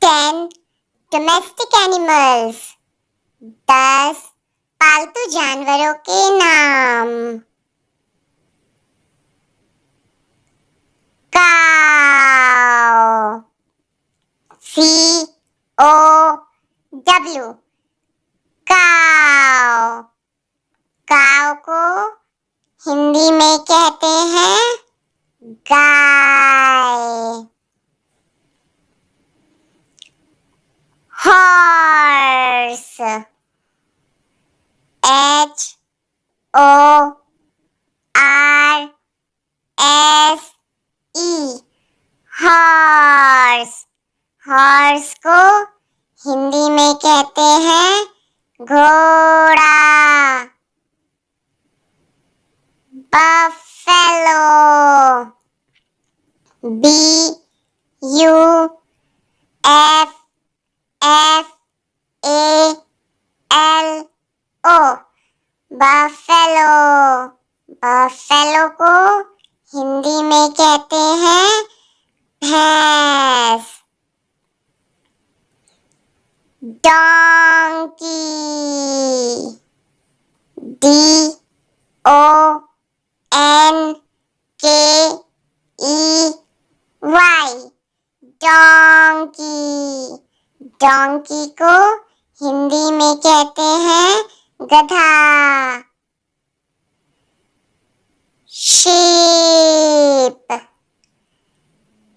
10 domestic animals, 10 पालतू जानवरों के नाम। काऊ, COW, काऊ। काऊ को हिंदी में कहते हैं गाय। Horse, HORSE, horse. हॉर्स को हिंदी में कहते हैं घोड़ा। Buffalo, BUFFALO, buffalo. बफेलो को हिंदी में कहते हैं भैंस। Donkey, DONKEY, donkey. डोंकी को हिंदी में कहते हैं गधा। Sheep,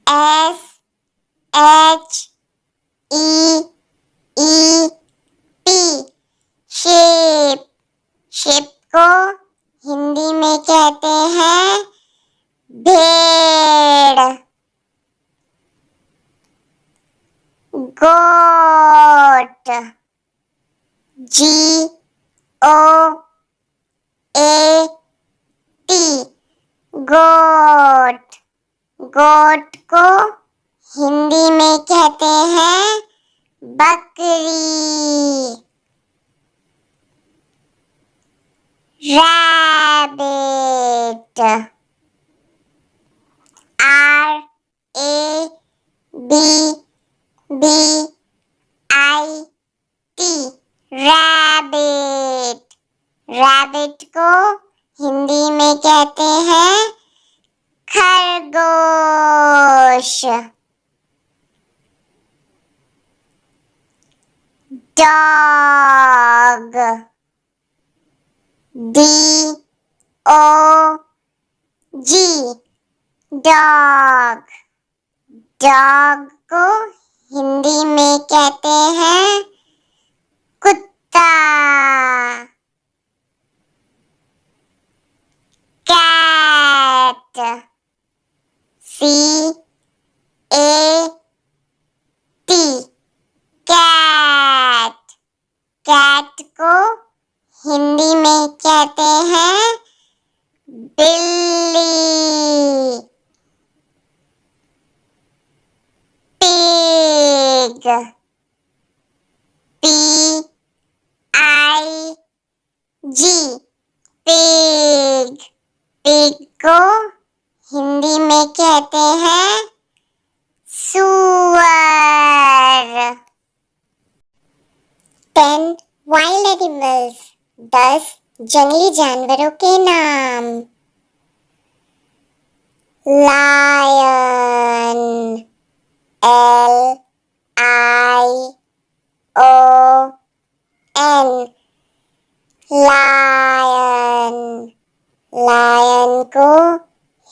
SHEEP, sheep. शीप को हिंदी में कहते हैं भेड़। गोट, GOAT, गोट। गोट को हिंदी में कहते हैं बकरी। Rabbit, RABBIT, rabbit. रैबिट को हिंदी में कहते हैं खरगोश। Dog, DOG, dog. डॉग को हिंदी में कहते हैं कुत्ता। Cat, CAT, cat. कैट को हिंदी में कहते हैं बिल्ली। Pig, PIG, pig. पिग को हिंदी में कहते हैं सूअर। 10 वाइल्ड एनिमल्स, 10 जंगली जानवरों के नाम। Lion, LION, lion. लायन को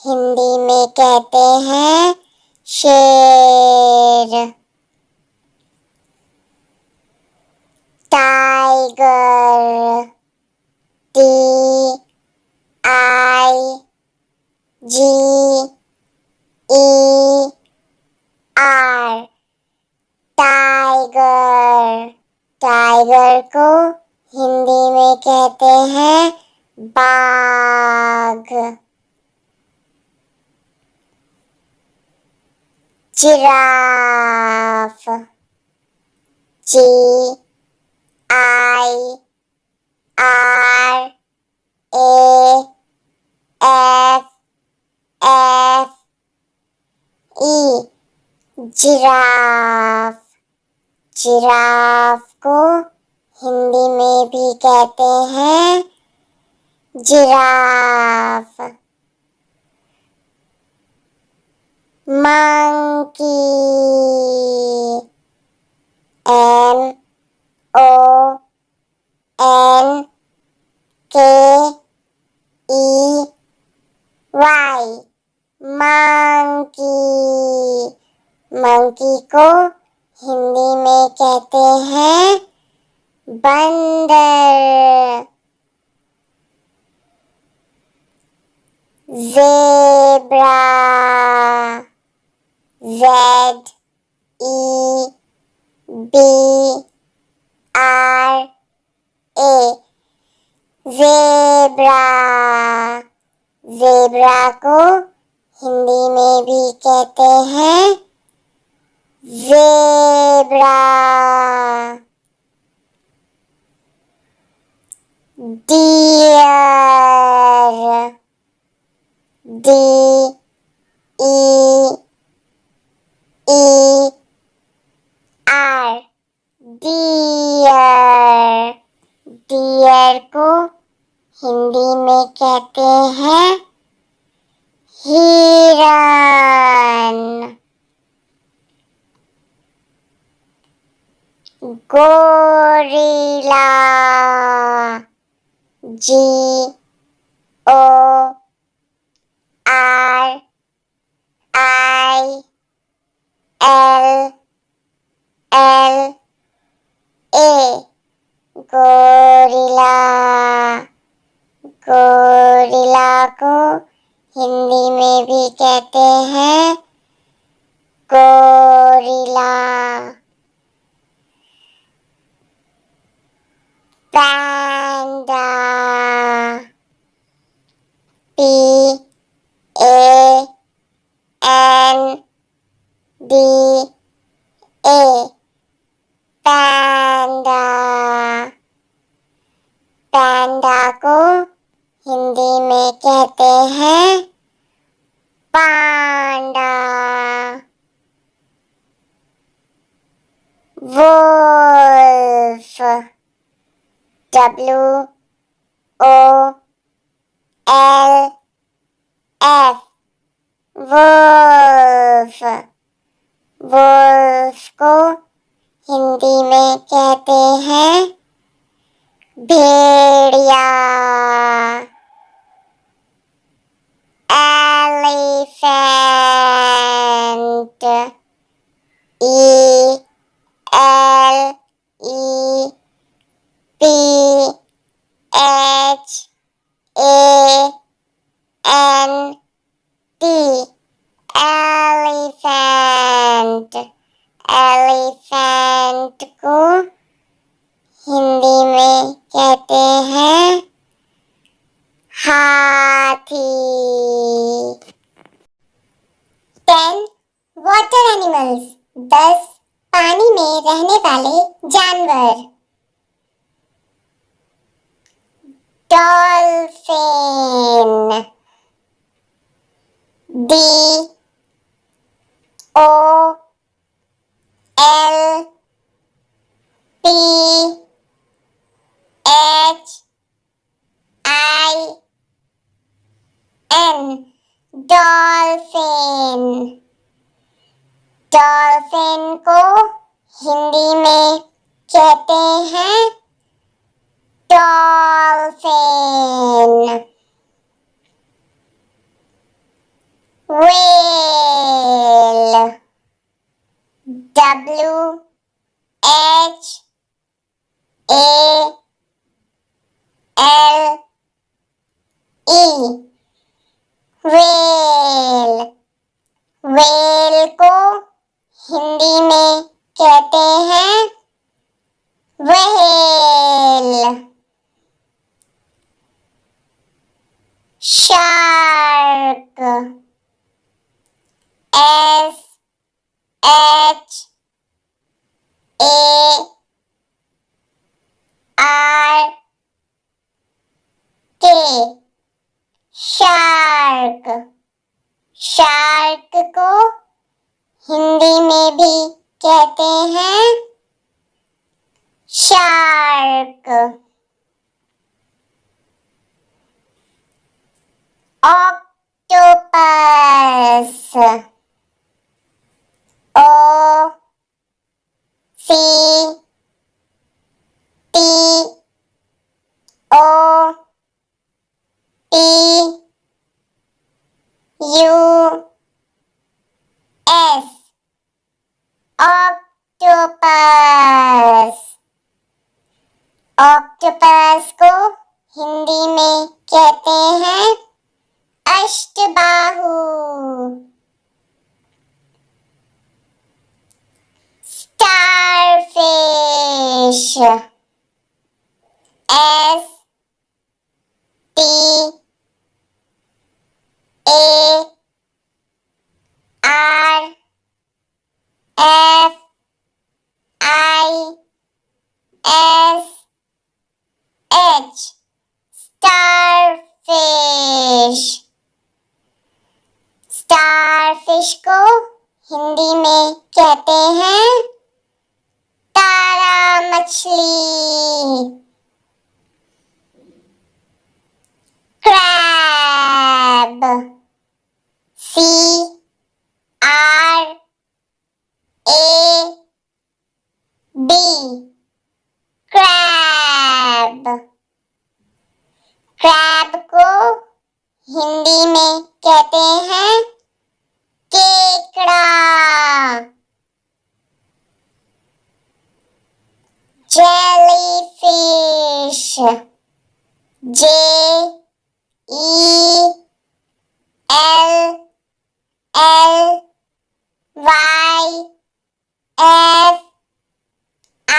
हिंदी में कहते हैं शेर। Tiger, TIGER, tiger. टाइगर को हिंदी में कहते हैं बाघ। Giraffe, GIRAFFE, giraffe. जिराफ को हिंदी में भी कहते हैं giraffe. Monkey, MONKEY, monkey. Monkey को हिंदी में कहते हैं बंदर। Zebra, ZEBRA, zebra. ज़ेब्रा को हिंदी में भी कहते हैं zebra. Deer, DEER, deer. Deer को हिंदी में कहते हैं हिरन। Gorilla, GORILLA, gorilla. गोरिल्ला को हिंदी में भी कहते हैं गोरिल्ला। पैंडा, PANDA, पैंडा। पैंडा को हिंदी में कहते हैं panda. Wolf, WOLF, wolf. Wolf को हिंदी में कहते हैं भेड़िया। Elephant, ELEPHANT, elephant. एलिफेंट को हिंदी में कहते हैं हाथी। 10 वाटर एनिमल्स, 10 पानी में रहने वाले जानवर। Dolphin, DOLPHIN, dolphin. डॉल्फिन को हिंदी में कहते हैं dolphin. Whale, WHALE, whale. Whale को हिंदी में कहते हैं whale. Shark, SHARK, shark. Shark को हिंदी में भी कहते हैं shark, octopus, O C T O P U S, octopus। Octopus को हिंदी में कहते हैं अष्टबाहु। Starfish, S T A R F I S H, starfish. Starfish को हिंदी में कहते हैं तारा मछली। Crab, C R A B, crab. Crab को हिंदी में कहते हैं केकड़ा। Jellyfish, J E L L Y F I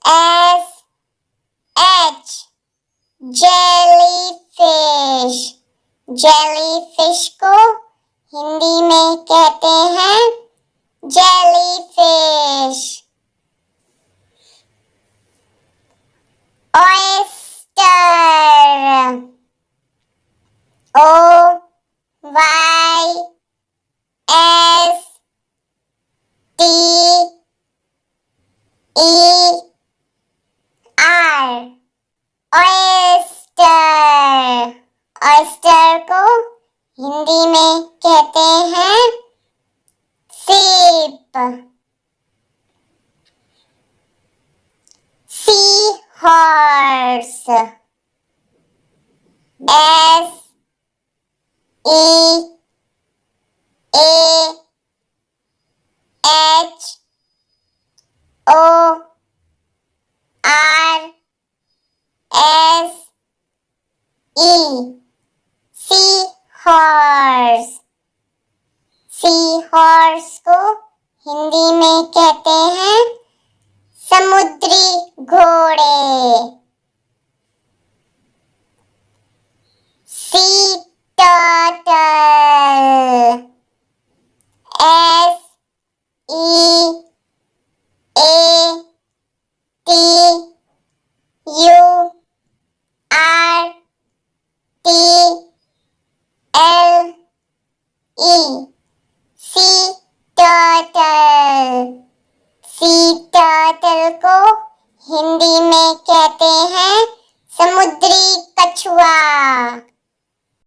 S H, jellyfish. Jellyfish को हिंदी में कहते हैं jellyfish. Oyster, O Y S T E R, oyster. Oyster को हिंदी में कहते हैं सीप। Seahorse, S E A H O R S E, seahorse. Seahorse को हिंदी में कहते हैं समुद्री घोड़े। Sea turtle, S E A T U R T L E, sea turtle. Sea turtle को हिंदी में कहते हैं समुद्री कछुआ।